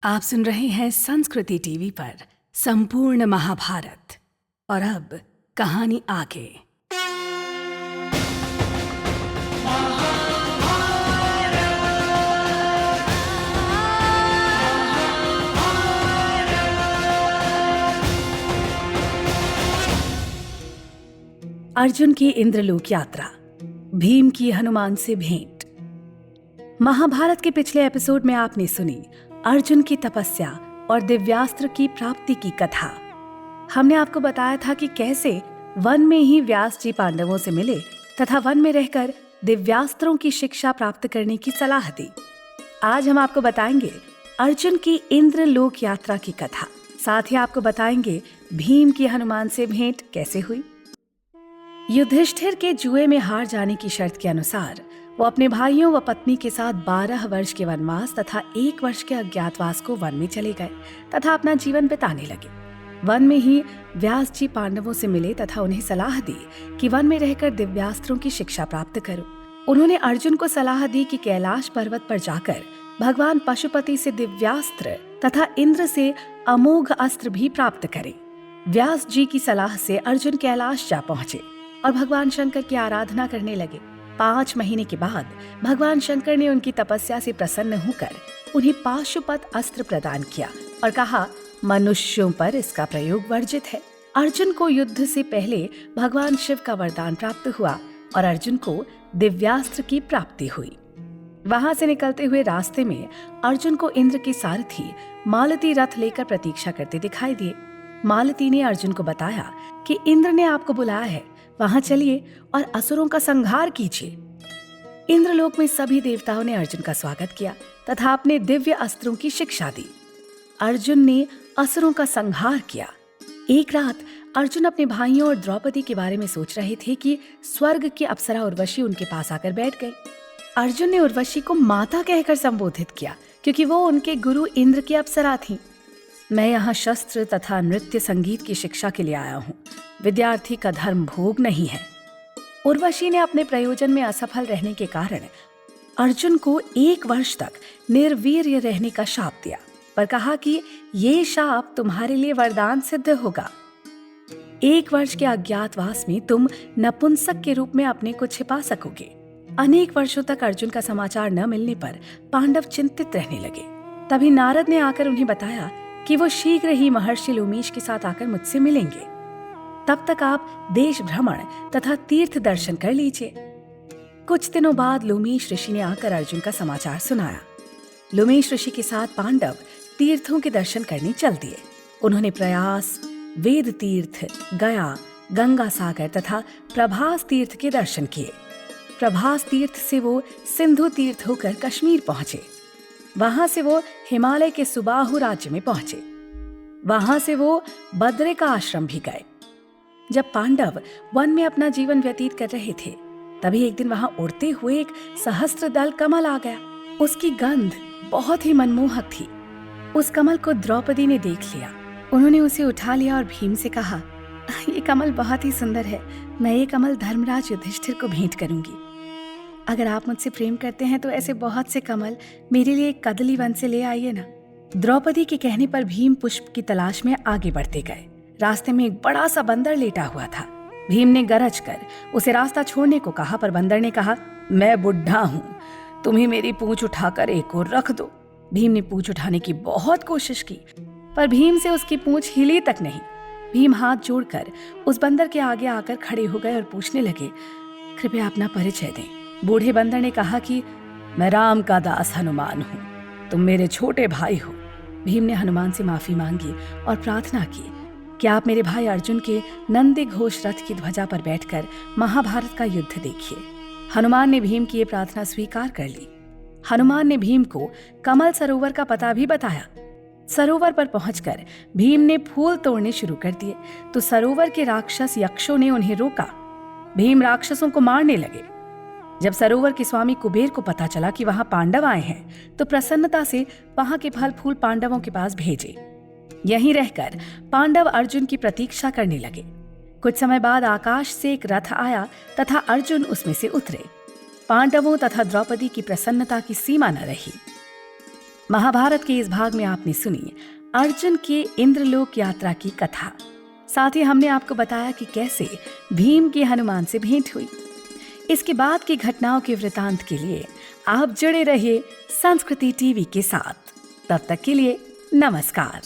आप सुन रहे हैं संस्कृति टीवी पर संपूर्ण महाभारत। और अब कहानी आगे। अर्जुन की इंद्रलोक यात्रा, भीम की हनुमान से भेंट। महाभारत के पिछले एपिसोड में आपने सुनी अर्जुन की तपस्या और दिव्यास्त्र की प्राप्ति की कथा। हमने आपको बताया था कि कैसे वन में ही व्यास जी पांडवों से मिले तथा वन में रहकर दिव्यास्त्रों की शिक्षा प्राप्त करने की सलाह दी। आज हम आपको बताएंगे अर्जुन की इंद्रलोक यात्रा की कथा। साथ ही आपको बताएंगे भीम की हनुमान से भेंट कैसे हुई। युधिष्ठिर के जुए में हार जाने की शर्त के अनुसार वो अपने भाइयों व पत्नी के साथ 12 वर्ष के वनवास तथा 1 वर्ष के अज्ञातवास को वन में चले गए तथा अपना जीवन बिताने लगे। वन में ही व्यास जी पांडवों से मिले तथा उन्हें सलाह दी कि वन में रहकर दिव्यास्त्रों की शिक्षा प्राप्त करो। उन्होंने अर्जुन को सलाह दी कि कैलाश पर्वत पर जाकर भगवान पशुपति से दिव्यास्त्र तथा इंद्र से अमोघ अस्त्र भी प्राप्त करे। व्यास जी की सलाह से अर्जुन कैलाश जा पहुंचे और भगवान शंकर की आराधना करने लगे। 5 महीने के बाद भगवान शंकर ने उनकी तपस्या से प्रसन्न होकर उन्हें पाशुपत अस्त्र प्रदान किया और कहा, मनुष्यों पर इसका प्रयोग वर्जित है। अर्जुन को युद्ध से पहले भगवान शिव का वरदान प्राप्त हुआ और अर्जुन को दिव्यास्त्र की प्राप्ति हुई। वहां से निकलते हुए रास्ते में अर्जुन को इंद्र के सारथी मालती रथ लेकर प्रतीक्षा करते दिखाई दिए। मालती ने अर्जुन को बताया कि इंद्र ने आपको बुलाया है, वहां चलिए और असुरों का संहार कीजिए। इंद्रलोक में सभी देवताओं ने अर्जुन का स्वागत किया तथा अपने दिव्य अस्त्रों की शिक्षा दी। अर्जुन ने असुरों का संहार किया। एक रात अर्जुन अपने भाइयों और द्रौपदी के बारे में सोच रहे थे कि स्वर्ग की अप्सरा उर्वशी उनके पास आकर बैठ गई। अर्जुन ने उर्वशी को माता कहकर संबोधित किया क्योंकि वो उनके गुरु इंद्र की अप्सरा थी। मैं यहाँ शस्त्र तथा नृत्य संगीत की शिक्षा के लिए आया हूँ, विद्यार्थी का धर्म भोग नहीं है। उर्वशी ने अपने प्रयोजन में असफल रहने के कारण अर्जुन को 1 वर्ष तक निर्वीर्य रहने का शाप दिया, पर कहा कि ये शाप तुम्हारे लिए वरदान सिद्ध होगा। 1 वर्ष के अज्ञातवास में तुम नपुंसक के रूप में अपने को छिपा सकोगे। अनेक वर्षों तक अर्जुन का समाचार न मिलने पर पांडव चिंतित रहने लगे। तभी नारद ने आकर उन्हें बताया कि वो शीघ्र ही महर्षि लोमेश के साथ आकर मुझसे मिलेंगे। तब तक आप देश भ्रमण तथा तीर्थ दर्शन कर लीजिए। कुछ दिनों बाद लोमेश ऋषि ने आकर अर्जुन का समाचार सुनाया। लोमेश ऋषि के साथ पांडव तीर्थों के दर्शन करने चल दिए। उन्होंने प्रयास, वेद तीर्थ, गया, गंगा सागर तथा प्रभास तीर्थ के दर्शन किए। प्रभास तीर्थ से वो सिंधु तीर्थ होकर कश्मीर पहुंचे। वहां से वो हिमालय के सुबाहु राज्य में पहुंचे। वहां से वो बद्रिका आश्रम भी गए। जब पांडव वन में अपना जीवन व्यतीत कर रहे थे, तभी एक दिन वहां उड़ते हुए एक सहस्त्र दल कमल आ गया। उसकी गंध बहुत ही मनमोहक थी। उस कमल को द्रौपदी ने देख लिया। उन्होंने उसे उठा लिया और भीम से कहा, ये कमल बहुत ही सुंदर है, मैं ये कमल धर्मराज युधिष्ठिर को भेंट करूंगी। अगर आप मुझसे प्रेम करते हैं तो ऐसे बहुत से कमल मेरे लिए कदली वन से ले आइए ना। द्रौपदी के कहने पर भीम पुष्प की तलाश में आगे बढ़ते गए। रास्ते में एक बड़ा सा बंदर लेटा हुआ था। भीम ने गरज कर उसे रास्ता छोड़ने को कहा, पर बंदर ने कहा, मैं बुढ़ा हूँ, तुम्हें मेरी पूंछ उठाकर एक और रख दो। भीम ने पूंछ उठाने की बहुत कोशिश की, पर भीम से उसकी पूंछ हिली तक नहीं। भीम हाथ जोड़कर उस बंदर के आगे आकर खड़े हो गए और पूछने लगे, कृपया अपना परिचय दें। बूढ़े बंदर ने कहा कि मैं राम का दास हनुमान हूँ, तुम मेरे छोटे भाई हो। भीम ने हनुमान से माफी मांगी और प्रार्थना की कि आप मेरे भाई अर्जुन के नंदी घोष रथ की ध्वजा पर बैठकर महाभारत का युद्ध देखिए। हनुमान ने भीम की ये प्रार्थना स्वीकार कर ली। हनुमान ने भीम को कमल सरोवर का पता भी बताया। सरोवर पर पहुंचकर भीम ने फूल तोड़ने शुरू कर दिए तो सरोवर के राक्षस यक्षों ने उन्हें रोका। भीम राक्षसों को मारने लगे। जब सरोवर के स्वामी कुबेर को पता चला कि वहां पांडव आए हैं, तो प्रसन्नता से वहां के फल फूल पांडवों के पास भेजे। यहीं रहकर पांडव अर्जुन की प्रतीक्षा करने लगे। कुछ समय बाद आकाश से एक रथ आया तथा अर्जुन उसमें से उतरे। पांडवों तथा द्रौपदी की प्रसन्नता की सीमा न रही। महाभारत के इस भाग में आपने सुनी अर्जुन की इंद्रलोक यात्रा की कथा। साथ ही हमने आपको बताया कि कैसे भीम की हनुमान से भेंट हुई। इसके बाद की घटनाओं के वृतांत के लिए आप जुड़े रहिए संस्कृति टीवी के साथ। तब तक के लिए नमस्कार।